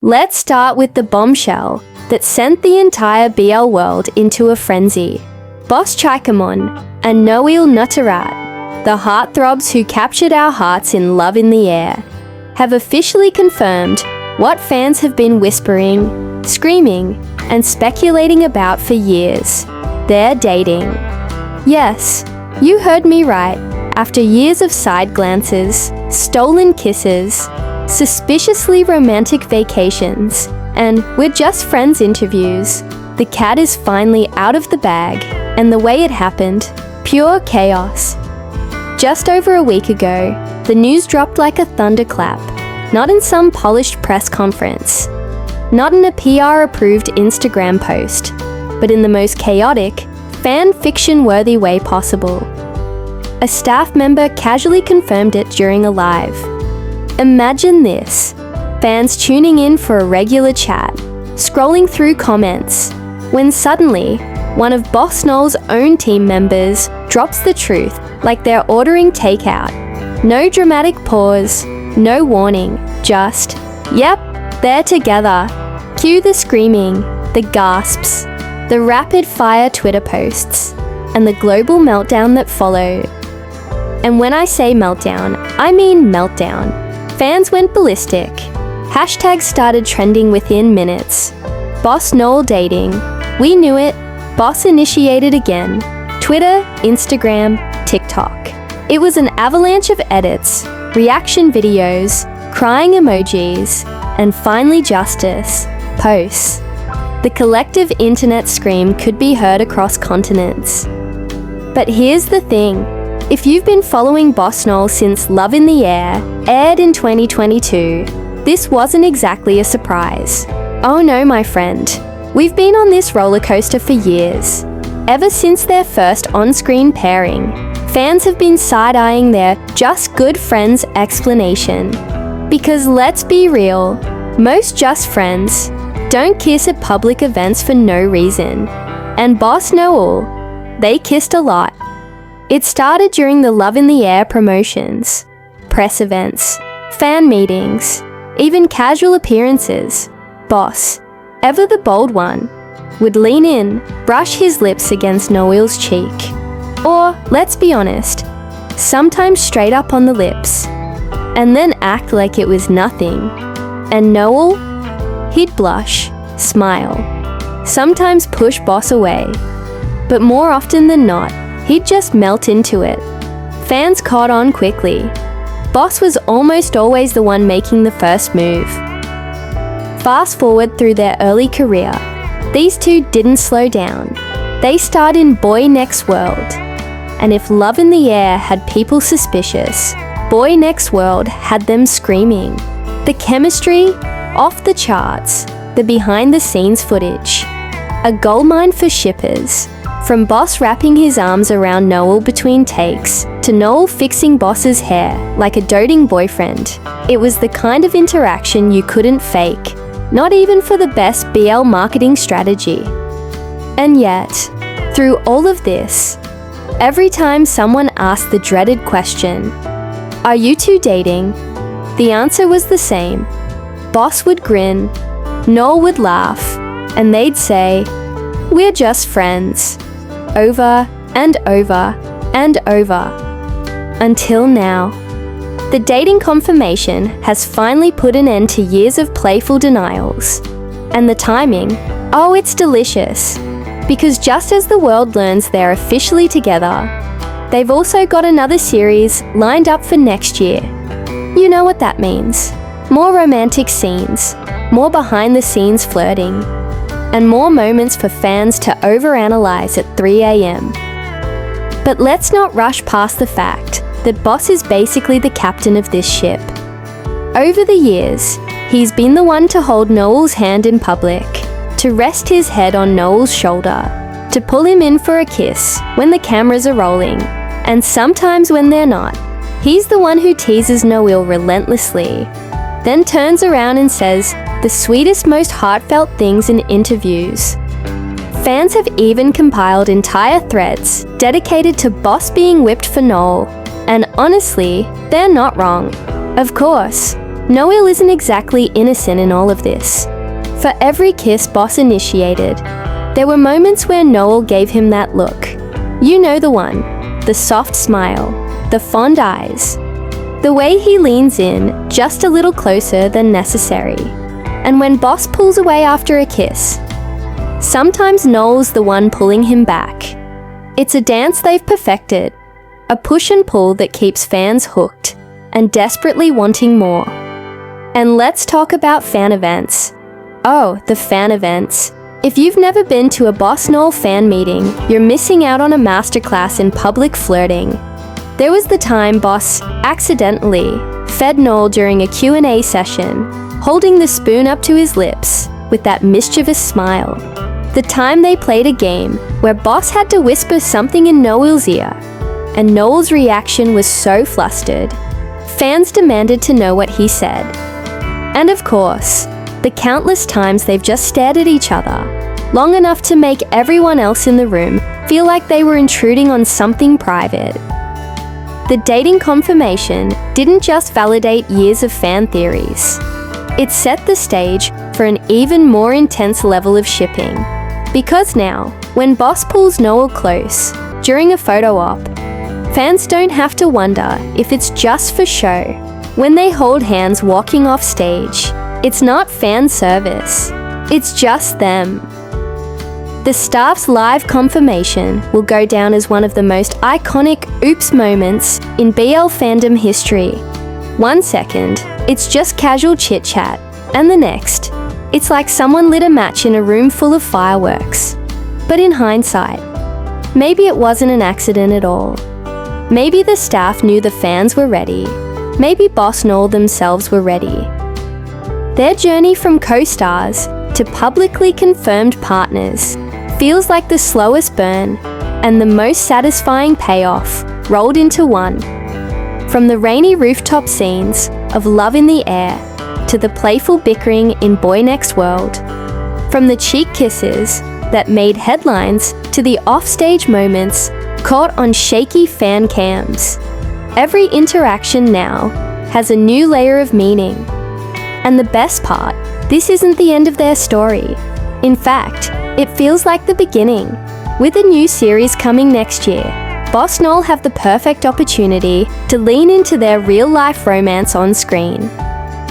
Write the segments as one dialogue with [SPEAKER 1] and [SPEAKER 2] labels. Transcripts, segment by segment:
[SPEAKER 1] Let's start with the bombshell that sent the entire BL world into a frenzy. Boss Chaikamon and Noeul, the heartthrobs who captured our hearts in Love in the Air, have officially confirmed what fans have been whispering, screaming, and speculating about for years. They're dating. Yes, you heard me right. After years of side glances, stolen kisses, suspiciously romantic vacations, and we're just friends interviews, the cat is finally out of the bag, and the way it happened, pure chaos. Just over a week ago, the news dropped like a thunderclap, not in some polished press conference, not in a PR-approved Instagram post, but in the most chaotic, fan fiction-worthy way possible. A staff member casually confirmed it during a live. Imagine this, fans tuning in for a regular chat, scrolling through comments, when suddenly, one of BossNoeul's own team members drops the truth like they're ordering takeout. No dramatic pause, no warning, just, yep, they're together. Cue the screaming, the gasps, the rapid-fire Twitter posts, and the global meltdown that followed. And when I say meltdown, I mean meltdown. Fans went ballistic. Hashtags started trending within minutes. BossNoeul dating. We knew it. Boss initiated again. Twitter, Instagram, TikTok. It was an avalanche of edits, reaction videos, crying emojis, and finally justice, posts. The collective internet scream could be heard across continents. But here's the thing. If you've been following BossNoeul since Love in the Air aired in 2022, this wasn't exactly a surprise. Oh no, my friend. We've been on this roller coaster for years. Ever since their first on-screen pairing, fans have been side-eyeing their just good friends explanation. Because let's be real, most just friends don't kiss at public events for no reason. And BossNoeul, they kissed a lot. It started during the Love in the Air promotions, press events, fan meetings, even casual appearances. Boss, ever the bold one, would lean in, brush his lips against Noeul's cheek. Or, let's be honest, sometimes straight up on the lips, and then act like it was nothing. And Noeul? He'd blush, smile, sometimes push Boss away, but more often than not, he'd just melt into it. Fans caught on quickly. Boss was almost always the one making the first move. Fast forward through their early career, these two didn't slow down. They starred in Boy Next World. And if Love in the Air had people suspicious, Boy Next World had them screaming. The chemistry, off the charts. The behind-the-scenes footage. A goldmine for shippers. From Boss wrapping his arms around Noeul between takes, to Noeul fixing Boss's hair like a doting boyfriend. It was the kind of interaction you couldn't fake, not even for the best BL marketing strategy. And yet, through all of this, every time someone asked the dreaded question, "Are you two dating?" the answer was the same. Boss would grin, Noeul would laugh, and they'd say, "We're just friends." Over and over and over. Until now. The dating confirmation has finally put an end to years of playful denials. And the timing, oh, it's delicious. Because just as the world learns they're officially together, they've also got another series lined up for next year. You know what that means. More romantic scenes, more behind-the-scenes flirting, and more moments for fans to overanalyze at 3 a.m. But let's not rush past the fact that Boss is basically the captain of this ship. Over the years, he's been the one to hold Noeul's hand in public, to rest his head on Noeul's shoulder, to pull him in for a kiss when the cameras are rolling, and sometimes when they're not. He's the one who teases Noeul relentlessly, then turns around and says the sweetest, most heartfelt things in interviews. Fans have even compiled entire threads dedicated to Boss being whipped for Noeul, and honestly, they're not wrong. Of course, Noeul isn't exactly innocent in all of this. For every kiss Boss initiated, there were moments where Noeul gave him that look. You know the one, the soft smile, the fond eyes, the way he leans in just a little closer than necessary. And when Boss pulls away after a kiss, sometimes Noel's the one pulling him back. It's a dance they've perfected, a push and pull that keeps fans hooked and desperately wanting more. And let's talk about fan events. Oh, the fan events. If you've never been to a BossNoeul fan meeting, you're missing out on a masterclass in public flirting. There was the time Boss accidentally fed Noeul during a Q&A session, holding the spoon up to his lips with that mischievous smile. The time they played a game where Boss had to whisper something in Noeul's ear, and Noeul's reaction was so flustered. Fans demanded to know what he said. And of course, the countless times they've just stared at each other, long enough to make everyone else in the room feel like they were intruding on something private. The dating confirmation didn't just validate years of fan theories. It set the stage for an even more intense level of shipping. Because now, when Boss pulls Noeul close during a photo op, fans don't have to wonder if it's just for show. When they hold hands walking off stage, it's not fan service, it's just them. The staff's live confirmation will go down as one of the most iconic oops moments in BL fandom history. 1 second, it's just casual chit-chat, and the next, it's like someone lit a match in a room full of fireworks. But in hindsight, maybe it wasn't an accident at all. Maybe the staff knew the fans were ready. Maybe BossNoeul themselves were ready. Their journey from co-stars to publicly confirmed partners feels like the slowest burn and the most satisfying payoff rolled into one. From the rainy rooftop scenes of Love in the Air to the playful bickering in Boy Next World, from the cheek kisses that made headlines to the offstage moments caught on shaky fan cams. Every interaction now has a new layer of meaning. And the best part, this isn't the end of their story. In fact, it feels like the beginning. With a new series coming next year, BossNoeul have the perfect opportunity to lean into their real-life romance on screen.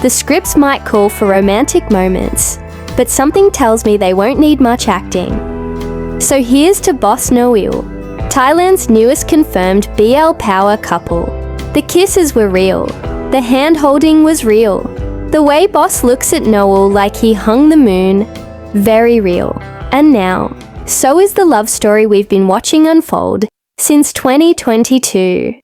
[SPEAKER 1] The scripts might call for romantic moments, but something tells me they won't need much acting. So here's to BossNoeul, Thailand's newest confirmed BL power couple. The kisses were real. The hand-holding was real. The way Boss looks at Noeul like he hung the moon, very real. And now, so is the love story we've been watching unfold since 2022.